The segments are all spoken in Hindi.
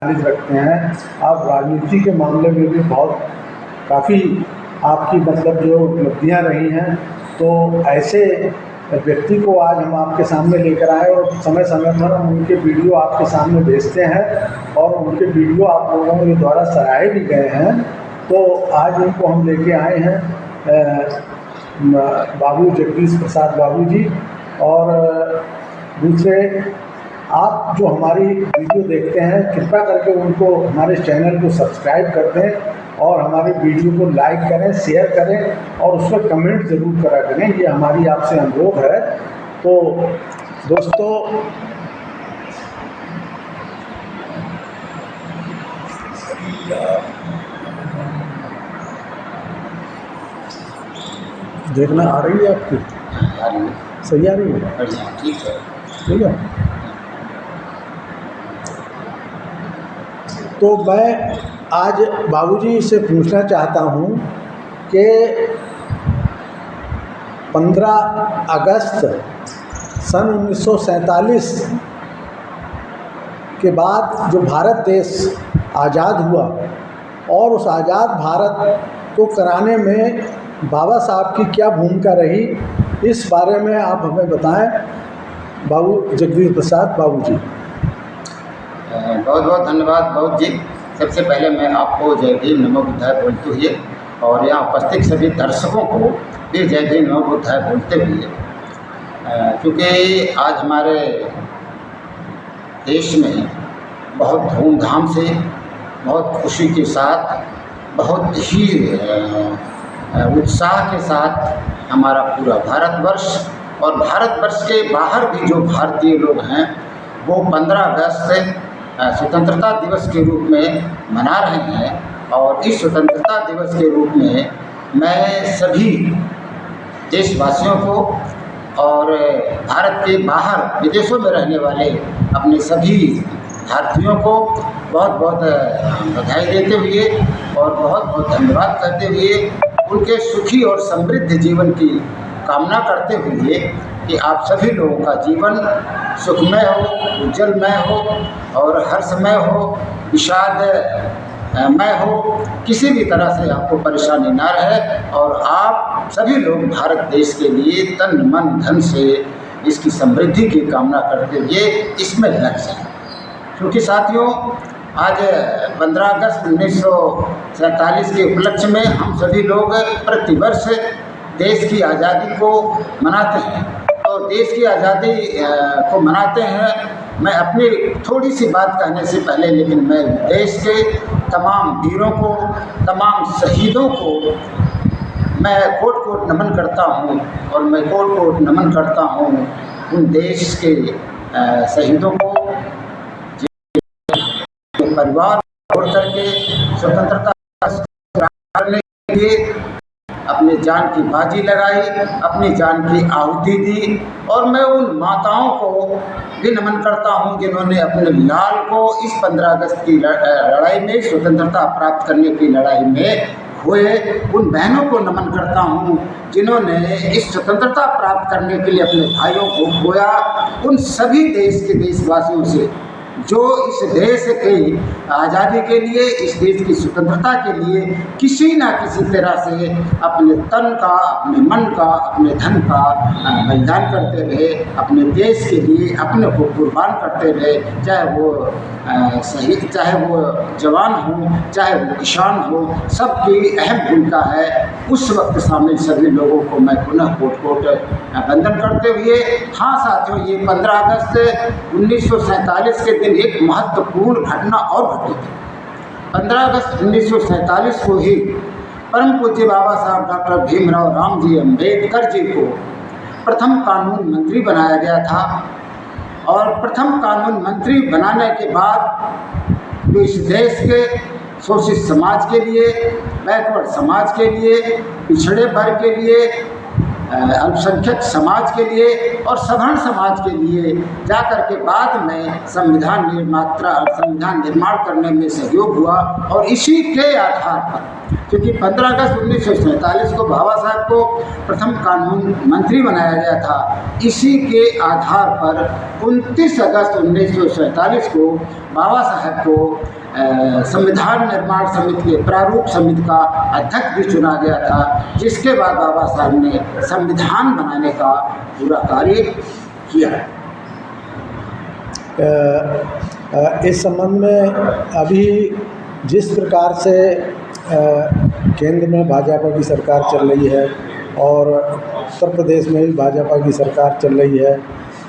रखते हैं। आप राजनीति के मामले में भी काफ़ी आपकी जो उपलब्धियां रही हैं, तो ऐसे व्यक्ति को आज हम आपके सामने लेकर आए और समय समय पर हम उनके वीडियो आपके सामने भेजते हैं और उनके वीडियो आप लोगों के द्वारा सराहे भी गए हैं। तो आज उनको हम लेके आए हैं बाबू जगदीश प्रसाद बाबू जी। और दूसरे, आप जो हमारी वीडियो देखते हैं, कृपया करके उनको हमारे चैनल को सब्सक्राइब कर दें और हमारे वीडियो को लाइक करें, शेयर करें और उस पर कमेंट ज़रूर करा करें। ये हमारी आपसे अनुरोध है। तो दोस्तों, देखना आ रही है आपकी? सही आ रही है? ठीक है, ठीक है। तो मैं आज बाबूजी से पूछना चाहता हूँ कि 15 अगस्त सन 1947 के बाद जो भारत देश आज़ाद हुआ और उस आज़ाद भारत को कराने में बाबा साहब की क्या भूमिका रही, इस बारे में आप हमें बताएं बाबू जगदीश प्रसाद बाबू जी। बहुत बहुत धन्यवाद बहुत जी। सबसे पहले मैं आपको जय भीम नमो बुद्धाय बोलते हुए और यहाँ उपस्थित सभी दर्शकों को भी जय भीम नमो बुद्धाय बोलते हुए, क्योंकि आज हमारे देश में बहुत धूमधाम से, बहुत खुशी के साथ, बहुत ही उत्साह के साथ हमारा पूरा भारतवर्ष और भारतवर्ष के बाहर भी जो भारतीय लोग हैं वो 15 अगस्त स्वतंत्रता दिवस के रूप में मना रहे हैं। और इस स्वतंत्रता दिवस के रूप में मैं सभी देशवासियों को और भारत के बाहर विदेशों में रहने वाले अपने सभी भारतीयों को बहुत बहुत बधाई देते हुए और बहुत बहुत धन्यवाद करते हुए, उनके सुखी और समृद्ध जीवन की कामना करते हुए कि आप सभी लोगों का जीवन सुखमय हो, उज्जवलमय हो और हर समय हो, विषादमय हो, किसी भी तरह से आपको परेशानी ना रहे और आप सभी लोग भारत देश के लिए तन मन धन से इसकी समृद्धि की कामना करते हुए इसमें लग जाए। क्योंकि साथियों, आज 15 अगस्त 1947 के उपलक्ष्य में हम सभी लोग प्रतिवर्ष देश की आज़ादी को मनाते हैं। तो देश की आज़ादी को मनाते हैं। मैं अपनी थोड़ी सी बात कहने से पहले, लेकिन मैं देश के तमाम वीरों को, तमाम शहीदों को मैं कोट कोट नमन करता हूं और मैं कोट कोट नमन करता हूं उन देश के शहीदों को जिनके परिवार छोड़ करके स्वतंत्रता करने के लिए अपनी जान की बाजी लगाई, अपनी जान की आहुति दी। और मैं उन माताओं को भी नमन करता हूं जिन्होंने अपने लाल को इस 15 अगस्त की लड़ाई में, स्वतंत्रता प्राप्त करने की लड़ाई में खोए। उन बहनों को नमन करता हूं जिन्होंने इस स्वतंत्रता प्राप्त करने के लिए अपने भाइयों को खोया। उन सभी देश के देशवासियों से जो इस देश की आज़ादी के लिए, इस देश की स्वतंत्रता के लिए किसी न किसी तरह से अपने तन का, अपने मन का, अपने धन का बलिदान करते रहे, अपने देश के लिए अपने को कुर्बान करते रहे। चाहे वो शहीद, चाहे वो जवान हो, चाहे वो किसान हो, सबकी अहम भूमिका है। उस वक्त शामिल सभी लोगों को मैं पुनः कोट कोट वंदन करते हुए, हाँ साथियों, ये 15 अगस्त 1947 के दिन एक महत्वपूर्ण घटना और घटी थी। 15 अगस्त 1947 को ही परम पूज्य बाबा साहब डॉक्टर भीमराव रामजी अम्बेडकर जी को प्रथम कानून मंत्री बनाया गया था। और प्रथम कानून मंत्री बनाने के बाद जो इस देश के शोषित समाज के लिए, बैकवर्ड समाज के लिए, पिछड़े वर्ग के लिए, अल्पसंख्यक समाज के लिए और सवर्ण समाज के लिए जाकर के बाद में संविधान निर्माण करने में सहयोग हुआ। और इसी के आधार पर, क्योंकि 15 अगस्त 1947 को बाबा साहब को प्रथम कानून मंत्री बनाया गया था, इसी के आधार पर 29 अगस्त 1947 को बाबा साहब को संविधान निर्माण समिति के प्रारूप समिति का अध्यक्ष भी चुना गया था, जिसके बाद बाबा साहब ने संविधान बनाने का पूरा कार्य किया। इस संबंध में अभी जिस प्रकार से केंद्र में भाजपा की सरकार चल रही है और उत्तर प्रदेश में भी भाजपा की सरकार चल रही है,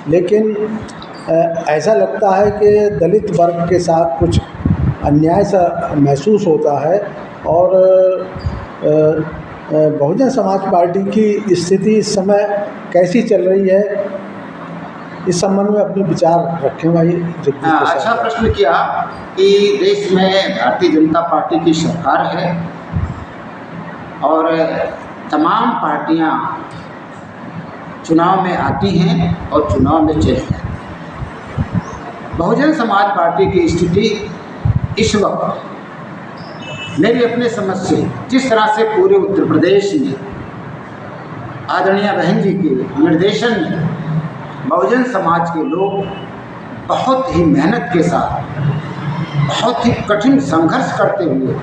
लेकिन ऐसा लगता है कि दलित वर्ग के साथ कुछ अन्याय सा महसूस होता है। और बहुजन समाज पार्टी की स्थिति इस समय कैसी चल रही है, इस संबंध में अपने विचार रखें भाई। अच्छा प्रश्न किया कि देश में भारतीय जनता पार्टी की सरकार है और तमाम पार्टियां चुनाव में आती हैं और चुनाव में चली जाती हैं। बहुजन समाज पार्टी की स्थिति इस वक्त मेरी अपने समझ से, जिस तरह से पूरे उत्तर प्रदेश में आदरणीय बहन जी के निर्देशन में बहुजन समाज के लोग बहुत ही मेहनत के साथ, बहुत ही कठिन संघर्ष करते हुए,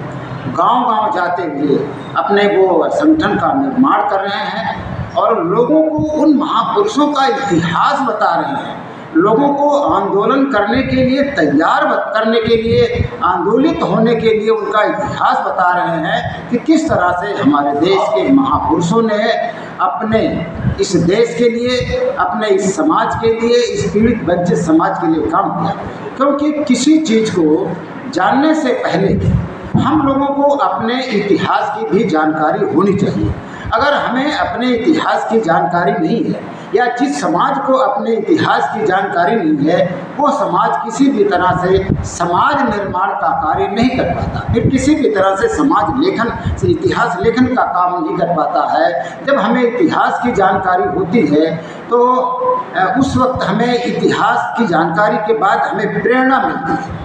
गांव-गांव जाते हुए अपने वो संगठन का निर्माण कर रहे हैं और लोगों को उन महापुरुषों का इतिहास बता रहे हैं, लोगों को आंदोलन करने के लिए तैयार करने के लिए, आंदोलित होने के लिए उनका इतिहास बता रहे हैं कि किस तरह से हमारे देश के महापुरुषों ने अपने इस देश के लिए, अपने इस समाज के लिए, इस पीड़ित वंचित समाज के लिए काम किया। क्योंकि किसी चीज़ को जानने से पहले हम लोगों को अपने इतिहास की भी जानकारी होनी चाहिए। अगर हमें अपने इतिहास की जानकारी नहीं है या जिस समाज को अपने इतिहास की जानकारी नहीं है, वो समाज किसी भी तरह से समाज निर्माण का कार्य नहीं कर पाता, फिर किसी भी तरह से समाज लेखन से इतिहास लेखन का काम नहीं कर पाता है। जब हमें इतिहास की जानकारी होती है तो उस वक्त हमें इतिहास की जानकारी के बाद हमें प्रेरणा मिलती है,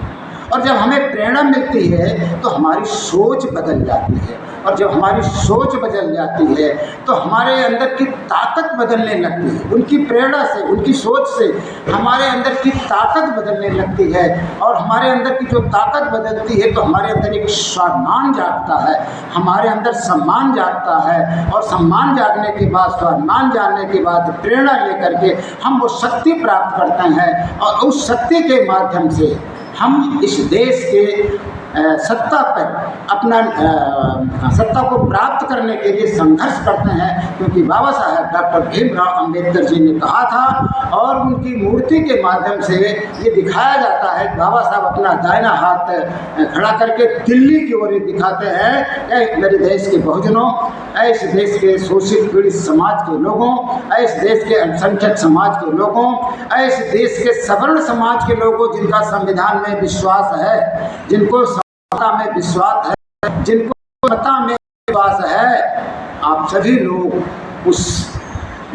और जब हमें प्रेरणा मिलती है तो हमारी सोच बदल जाती है, और जब हमारी सोच बदल जाती है तो हमारे अंदर की ताकत बदलने लगती है। उनकी प्रेरणा से, उनकी सोच से हमारे अंदर की ताकत बदलने लगती है, और हमारे अंदर की जो ताकत बदलती है तो हमारे अंदर एक स्वाभिमान जागता है, हमारे अंदर सम्मान जागता है, और सम्मान जागने के बाद, स्वाभिमान जागने के बाद प्रेरणा लेकर के हम वो शक्ति प्राप्त करते हैं, और उस शक्ति के माध्यम से हम इस देश के सत्ता पर अपना सत्ता को प्राप्त करने के लिए संघर्ष करते हैं। क्योंकि बाबा साहब डॉक्टर भीमराव अंबेडकर जी ने कहा था, और उनकी मूर्ति के माध्यम से ये दिखाया जाता है कि बाबा साहब अपना दाहिना हाथ खड़ा करके दिल्ली की ओर दिखाते हैं, ऐ मेरे देश के बहुजनों, इस देश के शोषित पीड़ित समाज के लोगों, इस देश के अल्पसंख्यक समाज के लोगों, इस देश के सवर्ण समाज के लोगों जिनका संविधान में विश्वास है, जिनको में विश्वास है, जिनको सत्ता में विश्वास है, आप सभी लोग उस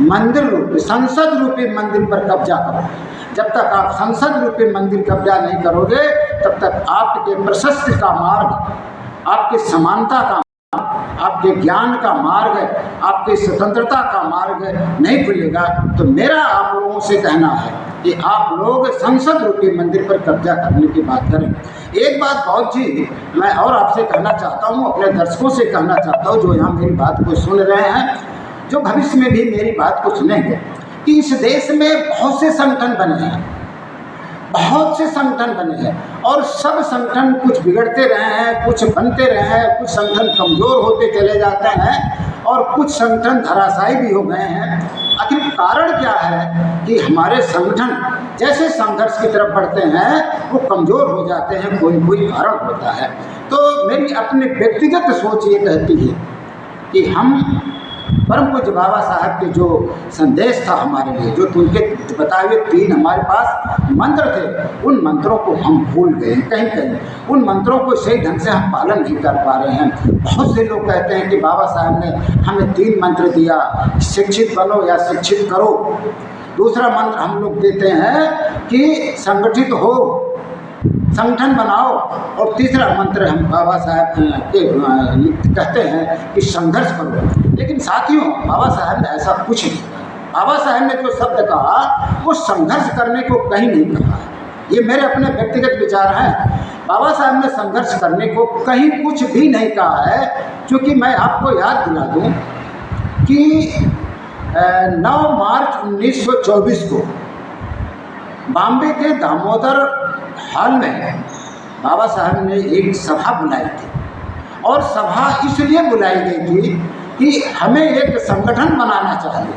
मंदिर रूपी, संसद रूपी मंदिर पर कब्जा करो। जब तक आप संसद रूपी मंदिर कब्जा नहीं करोगे, तब तक आपके प्रशस्ति का मार्ग, आपकी समानता का मार्ग, आपके ज्ञान का मार्ग, आपकी स्वतंत्रता का मार्ग नहीं खुलेगा। तो मेरा आप लोगों से कहना है कि आप लोग संसद रूपी मंदिर पर कब्जा करने की बात करें। एक बात बहुत जी मैं और आपसे कहना चाहता हूँ, अपने दर्शकों से कहना चाहता हूँ जो यहाँ मेरी बात को सुन रहे हैं, जो भविष्य में भी मेरी बात को सुनेंगे, कि इस देश में बहुत से संगठन बने हैं, बहुत से संगठन बने हैं, और सब संगठन कुछ बिगड़ते रहे हैं, कुछ बनते रहे हैं, कुछ संगठन कमज़ोर होते चले जाते हैं, और कुछ संगठन धराशायी भी हो गए हैं। आखिर कारण क्या है कि हमारे संगठन जैसे संघर्ष की तरफ बढ़ते हैं वो कमज़ोर हो जाते हैं, कोई कारण होता है। तो मेरी अपनी व्यक्तिगत सोच ये कहती है कि हम परम पूज्य बाबा साहब के जो संदेश था हमारे लिए, जो उनके बताए हुए 3 हमारे पास मंत्र थे, उन मंत्रों को हम भूल गए हैं। कहीं कहीं उन मंत्रों को सही ढंग से हम पालन नहीं कर पा रहे हैं। बहुत से लोग कहते हैं कि बाबा साहब ने हमें 3 मंत्र दिया, शिक्षित बनो या शिक्षित करो, दूसरा मंत्र हम लोग देते हैं कि संगठित हो, संगठन बनाओ, और तीसरा मंत्र हम बाबा साहब के कहते हैं कि संघर्ष करो। लेकिन साथियों, बाबा साहब ने ऐसा कुछ नहीं कहा। बाबा साहब ने जो शब्द कहा वो संघर्ष करने को कहीं नहीं कहा है। ये मेरे अपने व्यक्तिगत विचार हैं। बाबा साहब ने संघर्ष करने को कहीं कुछ भी नहीं कहा है, क्योंकि मैं आपको याद दिला दूं कि 9 मार्च 1924 को बॉम्बे के दामोदर हॉल में बाबा साहब ने एक सभा बुलाई थी, और सभा इसलिए बुलाई गई थी कि हमें एक संगठन बनाना चाहिए,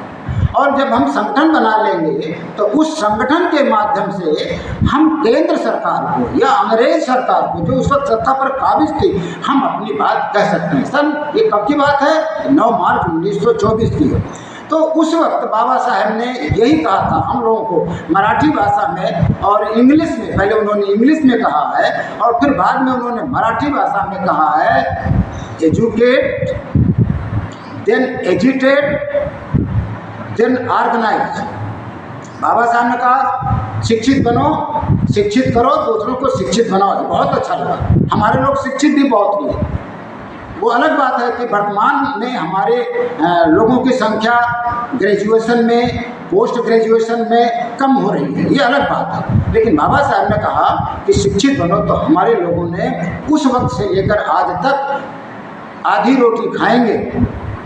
और जब हम संगठन बना लेंगे तो उस संगठन के माध्यम से हम केंद्र सरकार को या अंग्रेज सरकार को, जो उस वक्त सत्ता पर काबिज थी, हम अपनी बात कह सकते हैं। सन ये कब की बात है? 9 मार्च 1924 की है। तो उस वक्त बाबा साहब ने यही कहा था हम लोगों को मराठी भाषा में और इंग्लिश में। पहले उन्होंने इंग्लिश में कहा है और फिर बाद में उन्होंने मराठी भाषा में कहा है, educate then agitate then organise. Baba Saheb ने कहा शिक्षित बनो, शिक्षित करो, दूसरों को शिक्षित बनाओ। बहुत अच्छा लगा। हमारे लोग शिक्षित भी बहुत हुए। वो अलग बात है कि वर्तमान में हमारे लोगों की संख्या ग्रेजुएशन में, पोस्ट ग्रेजुएशन में कम हो रही है, ये अलग बात है। लेकिन बाबा साहब ने कहा कि शिक्षित बनो, तो हमारे लोगों ने उस वक्त से लेकर आज तक आधी रोटी खाएंगे,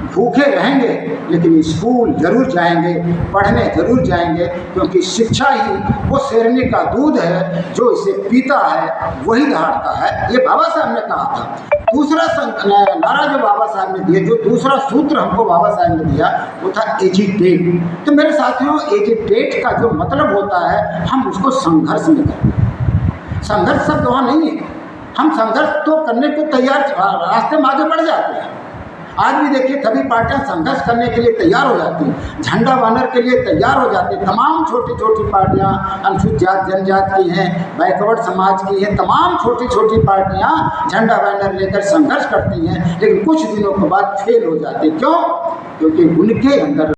भूखे रहेंगे, लेकिन स्कूल जरूर जाएंगे, पढ़ने जरूर जाएंगे, क्योंकि शिक्षा ही वो शेरनी का दूध है, जो इसे पीता है वही दहाड़ता है। ये बाबा साहब ने कहा था। दूसरा नारा जो बाबा साहब ने दिया, जो दूसरा सूत्र हमको बाबा साहब ने दिया, वो था एजिटेट। तो मेरे साथियों, एजिटेट का जो मतलब होता है, हम उसको संघर्ष में करते हैं। संघर्ष शब्द वहाँ नहीं है। हम संघर्ष तो करने को तैयार, रास्ते में आगे बढ़ जाते हैं। आज भी देखिए, सभी पार्टियां संघर्ष करने के लिए तैयार हो जाती हैं, झंडा बैनर के लिए तैयार हो जाती हैं। तमाम छोटी छोटी पार्टियां अनुसूचित जात जनजात की हैं, बैकवर्ड समाज की हैं, तमाम छोटी छोटी पार्टियां झंडा बैनर लेकर संघर्ष करती हैं, लेकिन कुछ दिनों के बाद फेल हो जाती। क्यों? क्योंकि उनके अंदर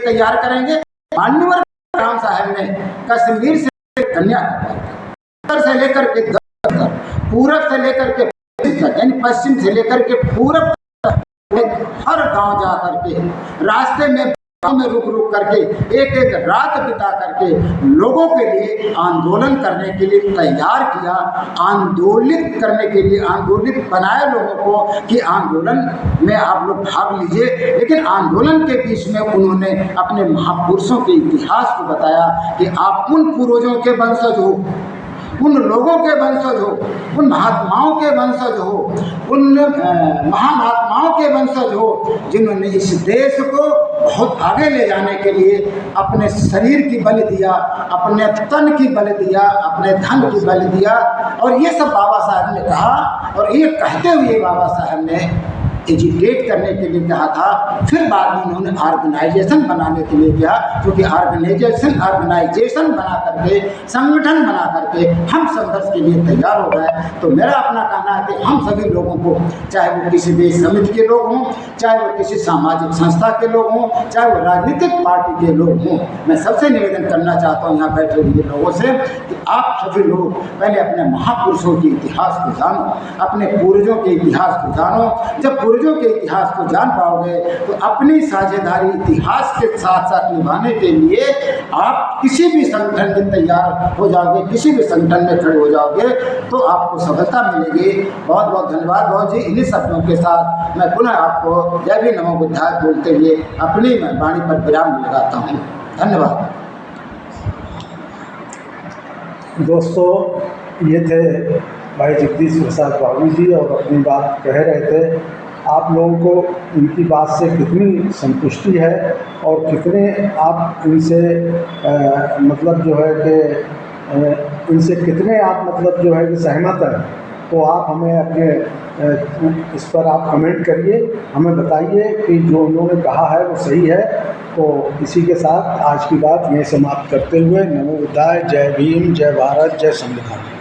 तैयार करेंगे। माननीय राम साहब ने कश्मीर से कन्याकुमारी से लेकर के पूरब से लेकर के यानी पश्चिम से लेकर के पूरब हर गांव जा करके, रास्ते में रुक रुक करके, एक एक रात बिता करके लोगों के लिए आंदोलन करने के लिए तैयार किया, आंदोलित करने के लिए आंदोलित बनाए लोगों को कि आंदोलन में आप लोग भाग लीजिए। लेकिन आंदोलन के बीच में उन्होंने अपने महापुरुषों के इतिहास को बताया कि आप उन पूर्वजों के वंशज हो, उन लोगों के वंशज हो, उन महात्माओं के वंशज हो, उन महात्माओं के वंशज हो, जिन्होंने इस देश को बहुत आगे ले जाने के लिए अपने शरीर की बलि दिया, अपने तन की बलि दिया, अपने धन की बलि दिया। और ये सब बाबा साहब ने कहा, और ये कहते हुए बाबा साहब ने एजिटेट करने के लिए कहा था। फिर बाद में उन्होंने ऑर्गेनाइजेशन बनाने के लिए किया, क्योंकि ऑर्गेनाइजेशन बना करके, संगठन बना करके हम संघर्ष के लिए तैयार हो गए। तो मेरा अपना कहना है कि हम सभी लोगों को, चाहे वो किसी देश समिति के लोग हों, चाहे वो किसी सामाजिक संस्था के लोग हों, चाहे वो राजनीतिक पार्टी के लोग हों, मैं सबसे निवेदन करना चाहता हूँ यहाँ बैठे हुए लोगों से कि आप सभी लोग पहले अपने महापुरुषों के इतिहास को जानो, अपने पूर्वजों के इतिहास को जानो। जब पूर्वजों के इतिहास को जान पाओगे तो अपनी साझेदारी इतिहास के साथ साथ निभाने के लिए आप किसी भी संगठन में तैयार हो जाओगे, किसी भी संगठन में खड़े हो जाओगे तो आपको सफलता मिलेगी। बहुत बहुत धन्यवाद बहुत जी। इन्हीं शब्दों के साथ मैं पुनः आपको जय भी नमो बुद्धाय बोलते हुए अपनी मैं वाणी पर विराम लगाता हूँ। धन्यवाद दोस्तों। ये थे भाई जगदीश प्रसाद बाबू जी और अपनी बात कह रहे थे। आप लोगों को इनकी बात से कितनी संतुष्टि है और कितने आप इनसे मतलब जो है कि इनसे कितने आप मतलब जो है कि सहमत हैं, तो आप हमें अपने इस पर आप कमेंट करिए, हमें बताइए कि जो उन्होंने कहा है वो सही है तो इसी के साथ आज की बात यहीं समाप्त करते हुए नमो बुद्धाय, जय भीम, जय भारत, जय संविधान।